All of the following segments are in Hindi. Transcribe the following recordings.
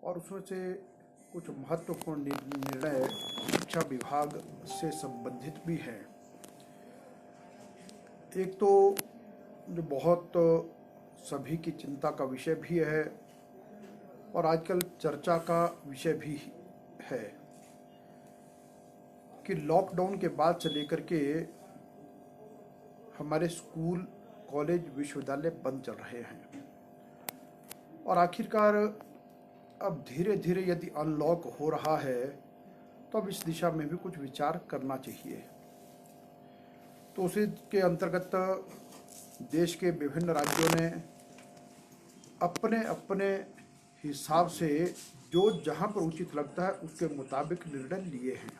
और उसमें से कुछ महत्वपूर्ण निर्णय शिक्षा विभाग से संबंधित भी हैं। एक तो जो बहुत सभी की चिंता का विषय भी है और आजकल चर्चा का विषय भी है कि लॉकडाउन के बाद से लेकर के हमारे स्कूल, कॉलेज, विश्वविद्यालय बंद चल रहे हैं और आखिरकार अब धीरे धीरे यदि अनलॉक हो रहा है तो अब इस दिशा में भी कुछ विचार करना चाहिए। तो उसी के अंतर्गत देश के विभिन्न राज्यों ने अपने अपने हिसाब से जो जहाँ पर उचित लगता है उसके मुताबिक निर्णय लिए हैं।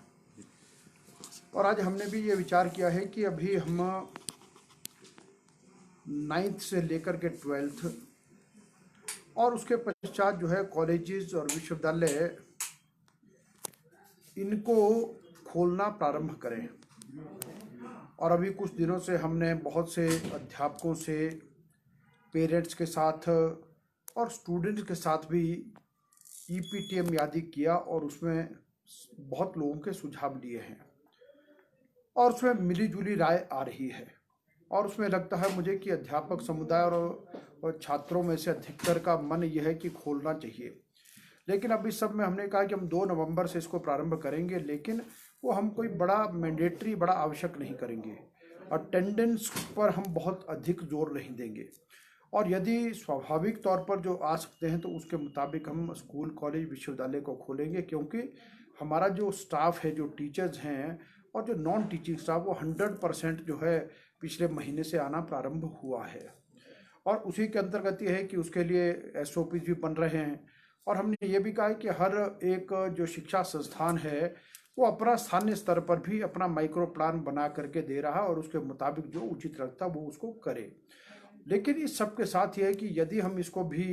और आज हमने भी ये विचार किया है कि अभी हम 9th से लेकर के 12th और उसके पश्चात जो है कॉलेजेस और विश्वविद्यालय इनको खोलना प्रारंभ करें। और अभी कुछ दिनों से हमने बहुत से अध्यापकों से, पेरेंट्स के साथ और स्टूडेंट्स के साथ भी EPTM आदि किया और उसमें बहुत लोगों के सुझाव लिए हैं और उसमें मिली जुली राय आ रही है। और उसमें लगता है मुझे कि अध्यापक समुदाय और छात्रों में से अधिकतर का मन यह है कि खोलना चाहिए। लेकिन अब इस सब में हमने कहा कि हम 2 नवंबर से इसको प्रारंभ करेंगे, लेकिन वो हम कोई बड़ा मैंडेटरी, बड़ा आवश्यक नहीं करेंगे। अटेंडेंस पर हम बहुत अधिक जोर नहीं देंगे और यदि स्वाभाविक तौर पर जो आ सकते हैं तो उसके मुताबिक हम स्कूल, कॉलेज, विश्वविद्यालय को खोलेंगे, क्योंकि हमारा जो स्टाफ है, जो टीचर्स हैं और जो नॉन टीचिंग स्टाफ, वो 100% जो है पिछले महीने से आना प्रारंभ हुआ है। और उसी के अंतर्गत ये है कि उसके लिए SOPs भी बन रहे हैं। और हमने ये भी कहा है कि हर एक जो शिक्षा संस्थान है वो अपना स्थानीय स्तर पर भी अपना माइक्रो प्लान बना करके दे रहा है और उसके मुताबिक जो उचित लगता है वो उसको करे। लेकिन इस सब के साथ ये है कि यदि हम इसको भी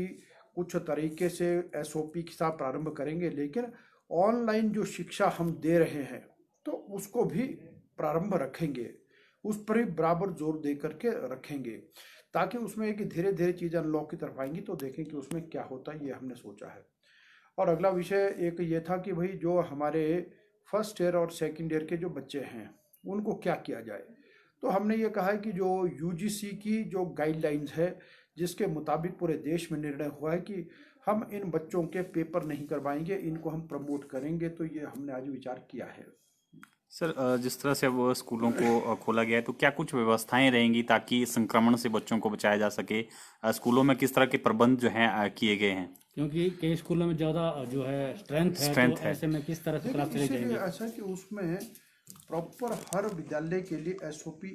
कुछ तरीके से SOP के साथ प्रारंभ करेंगे, लेकिन ऑनलाइन जो शिक्षा हम दे रहे हैं तो उसको भी प्रारंभ रखेंगे, उस पर भी बराबर जोर दे करके रखेंगे, ताकि उसमें एक धीरे धीरे चीज़ अनलॉक की तरफ आएंगी तो देखें कि उसमें क्या होता है, ये हमने सोचा है। और अगला विषय एक ये था कि भाई जो हमारे फर्स्ट ईयर और सेकंड ईयर के जो बच्चे हैं उनको क्या किया जाए। तो हमने ये कहा है कि जो UGC की जो गाइडलाइंस है, जिसके मुताबिक पूरे देश में निर्णय हुआ है कि हम इन बच्चों के पेपर नहीं करवाएंगे, इनको हम प्रमोट करेंगे, तो ये हमने आज विचार किया है। सर, जिस तरह से अब स्कूलों को खोला गया है तो क्या कुछ व्यवस्थाएं रहेंगी ताकि संक्रमण से बच्चों को बचाया जा सके? स्कूलों में किस तरह के प्रबंध जो हैं किए गए हैं? क्योंकि कई स्कूलों में ज़्यादा जो है स्ट्रेंथ है, तो स्ट्रेंथ है। ऐसे में किस तरह से लेकिन क्लास चले इसीलिए जाएंगे? ऐसा कि उसमें प्रॉपर हर विद्यालय के लिए SOP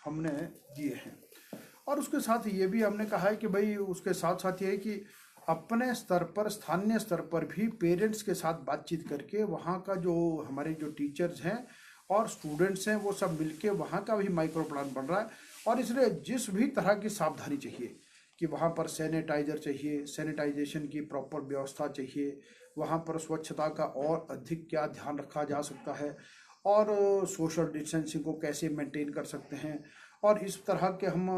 हमने दिए हैं। और उसके साथ ये भी हमने कहा है कि भाई उसके साथ साथ ये है कि अपने स्तर पर, स्थानीय स्तर पर भी पेरेंट्स के साथ बातचीत करके वहाँ का जो हमारे जो टीचर्स हैं और स्टूडेंट्स हैं वो सब मिलके वहाँ का भी माइक्रो प्लान बन रहा है। और इसलिए जिस भी तरह की सावधानी चाहिए कि वहाँ पर सैनिटाइजर चाहिए, सैनिटाइजेशन की प्रॉपर व्यवस्था चाहिए, वहाँ पर स्वच्छता का और अधिक क्या ध्यान रखा जा सकता है और सोशल डिस्टेंसिंग को कैसे मेंटेन कर सकते हैं, और इस तरह के हम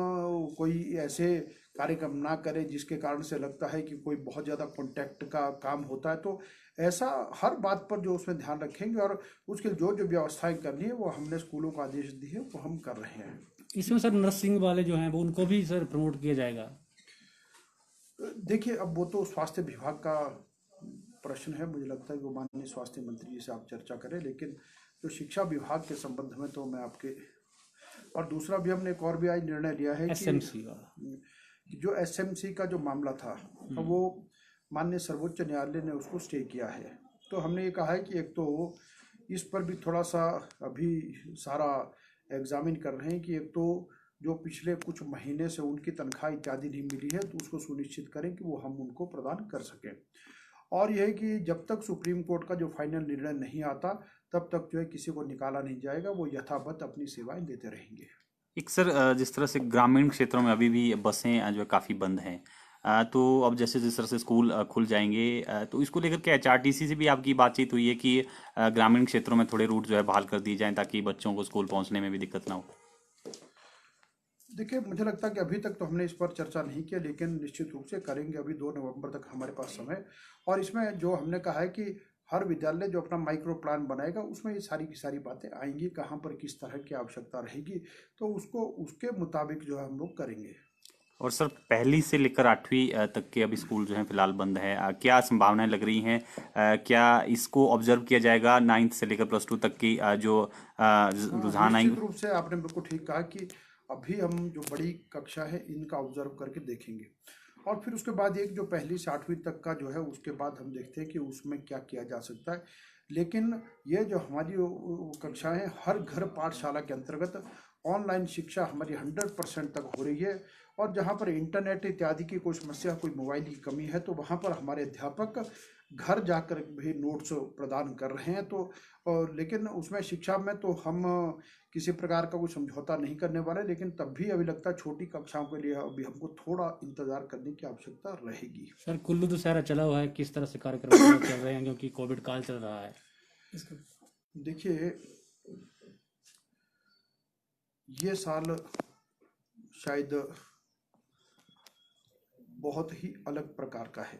कोई ऐसे कार्यक्रम ना करें जिसके कारण से लगता है कि कोई बहुत ज़्यादा कॉन्टैक्ट का काम होता है। तो ऐसा हर बात पर जो उसमें ध्यान रखेंगे और उसके जो जो व्यवस्थाएं करनी है वो हमने स्कूलों को आदेश दिए, वो हम कर रहे हैं। इसमें सर नर्सिंग वाले जो हैं वो उनको भी सर प्रमोट किया जाएगा? देखिए, अब वो तो स्वास्थ्य विभाग का प्रश्न है, मुझे लगता है कि वो माननीय स्वास्थ्य मंत्री जी से आप चर्चा करें। लेकिन जो शिक्षा विभाग के संबंध में तो मैं आपके, और दूसरा भी हमने एक और भी आज निर्णय लिया है कि SMC वाला जो SMC का जो मामला था, अब वो माननीय सर्वोच्च न्यायालय ने उसको स्टे किया है। तो हमने ये कहा है कि एक तो इस पर भी थोड़ा सा अभी सारा एग्जामिन कर रहे हैं कि एक तो जो पिछले कुछ महीने से उनकी तनख्वाह इत्यादि नहीं मिली है तो उसको सुनिश्चित करें कि वो हम उनको प्रदान कर सकें। और यह है कि जब तक सुप्रीम कोर्ट का जो फाइनल निर्णय नहीं आता तब तक जो है किसी को निकाला नहीं जाएगा, वो यथावत अपनी सेवाएं देते रहेंगे। एक सर, जिस तरह से ग्रामीण क्षेत्रों में अभी भी बसें जो है काफ़ी बंद हैं, तो अब जैसे जिस तरह से स्कूल खुल जाएंगे, तो इसको लेकर के HRTC से भी आपकी बातचीत हुई है कि ग्रामीण क्षेत्रों में थोड़े रूट जो है बहाल कर दिए जाएं ताकि बच्चों को स्कूल पहुंचने में भी दिक्कत ना हो? देखिए, मुझे लगता है कि अभी तक तो हमने इस पर चर्चा नहीं किया, लेकिन निश्चित रूप से करेंगे। अभी 2 नवंबर तक हमारे पास समय है। और इसमें जो हमने कहा है कि हर विद्यालय जो अपना माइक्रो प्लान बनाएगा, उसमें ये सारी की सारी बातें आएंगी, कहाँ पर किस तरह की आवश्यकता रहेगी, तो उसको उसके मुताबिक जो है हम लोग करेंगे। और सर पहली से लेकर 8वीं तक के अभी स्कूल जो है फिलहाल बंद है, क्या संभावनाएं लग रही हैं? क्या इसको ऑब्जर्व किया जाएगा 9th से लेकर +2 तक की जो हाँ, रुझान निश्चित आएंगे? रूप से आपने बिल्कुल ठीक कहा कि अभी हम जो बड़ी कक्षा है इनका ऑब्जर्व करके देखेंगे, और फिर उसके बाद एक जो पहली से 8वीं तक का जो है उसके बाद हम देखते हैं कि उसमें क्या किया जा सकता है। लेकिन ये जो हमारी वो कक्षाएं हैं, हर घर पाठशाला के अंतर्गत ऑनलाइन शिक्षा हमारी 100% तक हो रही है। और जहाँ पर इंटरनेट इत्यादि की कोई समस्या, कोई मोबाइल की कमी है, तो वहाँ पर हमारे अध्यापक घर जाकर भी नोट्स प्रदान कर रहे हैं। तो लेकिन उसमें शिक्षा में तो हम किसी प्रकार का कोई समझौता नहीं करने वाले, लेकिन तब भी अभी लगता है छोटी कक्षाओं के लिए अभी हमको थोड़ा इंतजार करने की आवश्यकता रहेगी। सर कुल्लू दशहरा चला हुआ है, किस तरह से कार्यक्रम चल रहे हैं क्योंकि कोविड काल चल रहा है इसका? देखिए, ये साल शायद बहुत ही अलग प्रकार का है,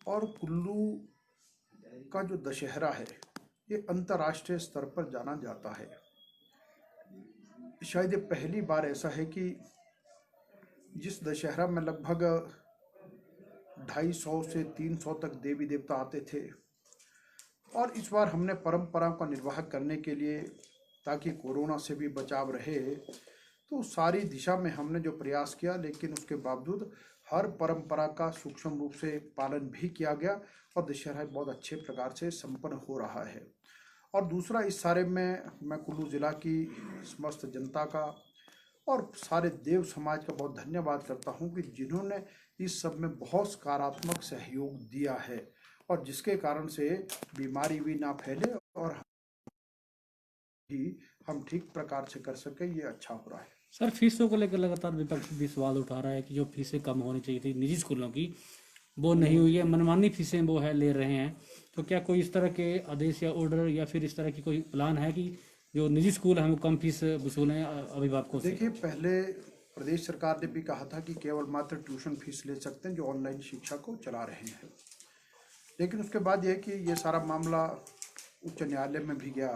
और कुल्लू का जो दशहरा है ये अंतर्राष्ट्रीय स्तर पर जाना जाता है। शायद ये पहली बार ऐसा है कि जिस दशहरा में लगभग 250 से 300 तक देवी देवता आते थे, और इस बार हमने परंपराओं का निर्वाह करने के लिए, ताकि कोरोना से भी बचाव रहे, तो सारी दिशा में हमने जो प्रयास किया, लेकिन उसके बावजूद हर परंपरा का सूक्ष्म रूप से पालन भी किया गया, और दशहरा बहुत अच्छे प्रकार से संपन्न हो रहा है। और दूसरा, इस सारे में मैं कुल्लू ज़िला की समस्त जनता का और सारे देव समाज का बहुत धन्यवाद करता हूं कि जिन्होंने इस सब में बहुत सकारात्मक सहयोग दिया है, और जिसके कारण से बीमारी भी ना फैले और ही हम ठीक प्रकार से कर सके, ये अच्छा हो रहा है। सर फीसों को लेकर लगातार विपक्ष भी सवाल उठा रहा है कि जो फीसें कम होनी चाहिए थी निजी स्कूलों की, वो नहीं हुई है, मनमानी फीसें वो है ले रहे हैं। तो क्या कोई इस तरह के आदेश या ऑर्डर या फिर इस तरह की कोई प्लान है कि जो निजी स्कूल हैं वो कम फीस वसूलें अभिभावकों से? देखिए, पहले प्रदेश सरकार ने भी कहा था कि केवल मात्र ट्यूशन फीस ले सकते हैं जो ऑनलाइन शिक्षा को चला रहे हैं, लेकिन उसके बाद यह कि ये सारा मामला उच्च न्यायालय में भी गया,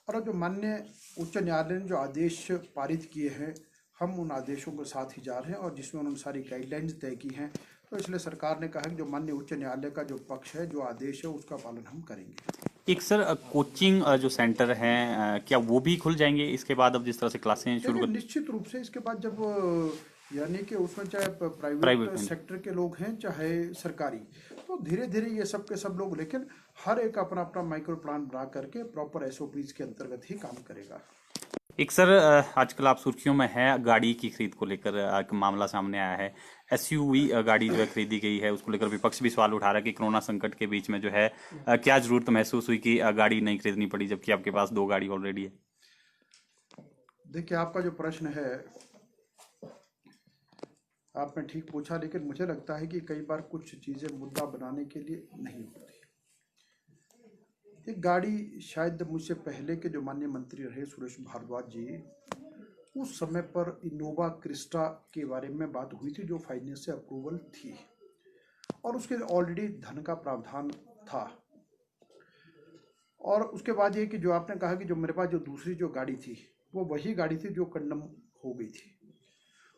और जो माननीय उच्च न्यायालय ने जो आदेश पारित किए हैं, हम उन आदेशों के साथ ही जा रहे हैं, और जिसमें उन्होंने सारी गाइडलाइंस तय की हैं। तो इसलिए सरकार ने कहा कि जो माननीय उच्च न्यायालय का जो पक्ष है, जो आदेश है, उसका पालन हम करेंगे। एक सर कोचिंग जो सेंटर हैं, क्या वो भी खुल जाएंगे इसके बाद, अब जिस तरह से क्लासें शुरू देखिए, कर? निश्चित रूप से इसके बाद जब यानी कि उसमें चाहे प्राइवेट प्राइवेट में सेक्टर के लोग हैं चाहे सरकारी, तो धीरे धीरे ये सब के सब लोग, लेकिन हर एक अपना अपना माइक्रो प्लान बना करके प्रॉपर एसओपीज के अंतर्गत ही काम करेगा। एक सर आजकल आप सुर्खियों में है गाड़ी की खरीद को लेकर, एक मामला सामने आया है। एसयूवी गाड़ी जो है खरीदी गई है, उसको लेकर विपक्ष भी सवाल उठा रहा है कि कोरोना संकट के बीच में जो है क्या जरूरत महसूस हुई कि गाड़ी नहीं खरीदनी पड़ी, जबकि आपके पास 2 गाड़ी ऑलरेडी है। देखिए, आपका जो प्रश्न है आपने ठीक पूछा, लेकिन मुझे लगता है कि कई बार कुछ चीज़ें मुद्दा बनाने के लिए नहीं होती। एक गाड़ी शायद मुझसे पहले के जो माननीय मंत्री रहे सुरेश भारद्वाज जी, उस समय पर इनोवा क्रिस्टा के बारे में बात हुई थी, जो फाइनेंशियल अप्रूवल थी, और उसके ऑलरेडी धन का प्रावधान था। और उसके बाद ये कि जो आपने कहा कि जो मेरे पास जो दूसरी जो गाड़ी थी, वो वही गाड़ी थी जो कंडम हो गई थी,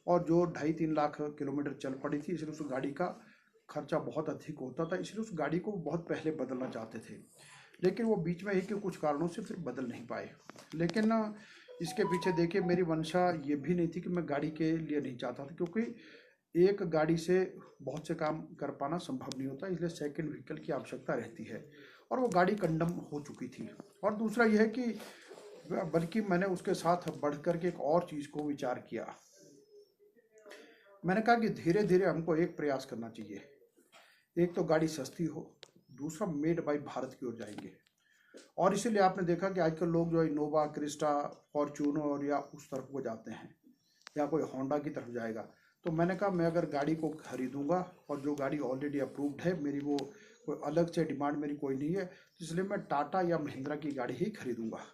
और जो 2.5-3 लाख किलोमीटर चल पड़ी थी, इसलिए उस गाड़ी का खर्चा बहुत अधिक होता था, इसलिए उस गाड़ी को बहुत पहले बदलना चाहते थे, लेकिन वो बीच में ही के कुछ कारणों से फिर बदल नहीं पाए। लेकिन इसके पीछे देखिए, मेरी मंशा ये भी नहीं थी कि मैं गाड़ी के लिए नहीं चाहता था, क्योंकि एक गाड़ी से बहुत से काम कर पाना संभव नहीं होता, इसलिए सेकंड व्हीकल की आवश्यकता रहती है, और वो गाड़ी कंडम हो चुकी थी। और दूसरा यह है कि बल्कि मैंने उसके साथ बढ़ कर के एक और चीज़ को विचार किया। मैंने कहा कि धीरे धीरे हमको एक प्रयास करना चाहिए, एक तो गाड़ी सस्ती हो, दूसरा मेड बाय भारत की ओर जाएंगे। और इसीलिए आपने देखा कि आजकल लोग जो इनोवा क्रिस्टा फॉर्च्यूनर या उस तरफ को जाते हैं, या कोई होंडा की तरफ जाएगा। तो मैंने कहा मैं अगर गाड़ी को खरीदूंगा, और जो गाड़ी ऑलरेडी अप्रूव्ड है मेरी, वो कोई अलग से डिमांड मेरी कोई नहीं है, तो इसलिए मैं टाटा या महिंद्रा की गाड़ी ही खरीदूंगा।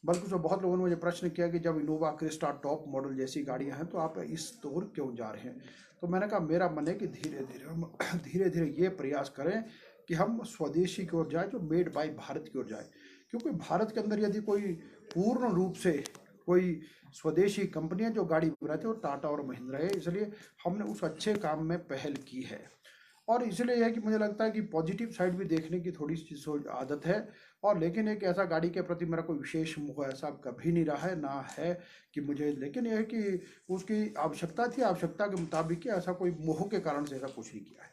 बल्कि तो बहुत लोगों ने मुझे प्रश्न किया कि जब इनोवा क्रिस्टा टॉप मॉडल जैसी गाड़ियां हैं तो आप इस दौर क्यों जा रहे हैं। तो मैंने कहा मेरा मन है कि धीरे धीरे हम धीरे धीरे ये प्रयास करें कि हम स्वदेशी की ओर जाए, जो मेड बाय भारत की ओर जाए। क्योंकि भारत के अंदर यदि कोई पूर्ण रूप से कोई स्वदेशी कंपनियां जो गाड़ी बनाती है वो टाटा और महिंद्रा है, इसलिए हमने उस अच्छे काम में पहल की है। और इसलिए यह है कि मुझे लगता है कि पॉजिटिव साइड भी देखने की थोड़ी सी आदत है। और लेकिन एक ऐसा गाड़ी के प्रति मेरा कोई विशेष मोह ऐसा कभी नहीं रहा है, ना है कि मुझे, लेकिन यह है कि उसकी आवश्यकता थी, आवश्यकता के मुताबिक, ऐसा कोई मोह के कारण से ऐसा कुछ नहीं किया है।